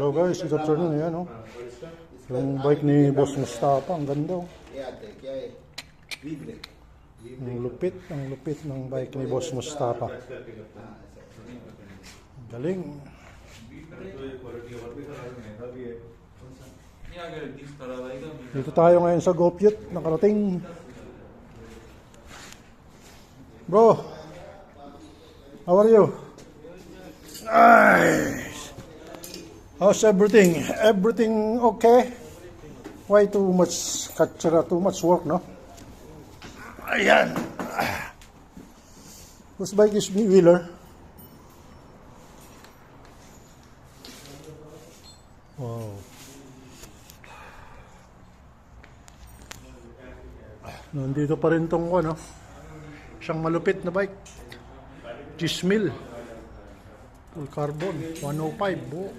So guys, good afternoon. Ayan, oh. Yung bike ni Boss Mustafa, ang ganda, oh. Ang lupit ng bike ni Boss Mustafa. Galing. Dito tayo ngayon sa GoPute, nakarating. Bro, how are you? Nice. How's everything? Everything okay? Why too much kachara, too much work, no? Ayan. Whose bike is me, Wheeler? Wow. Nandito pa rin tong ano, siyang malupit na bike. Gismil. Full carbon, 105 buo.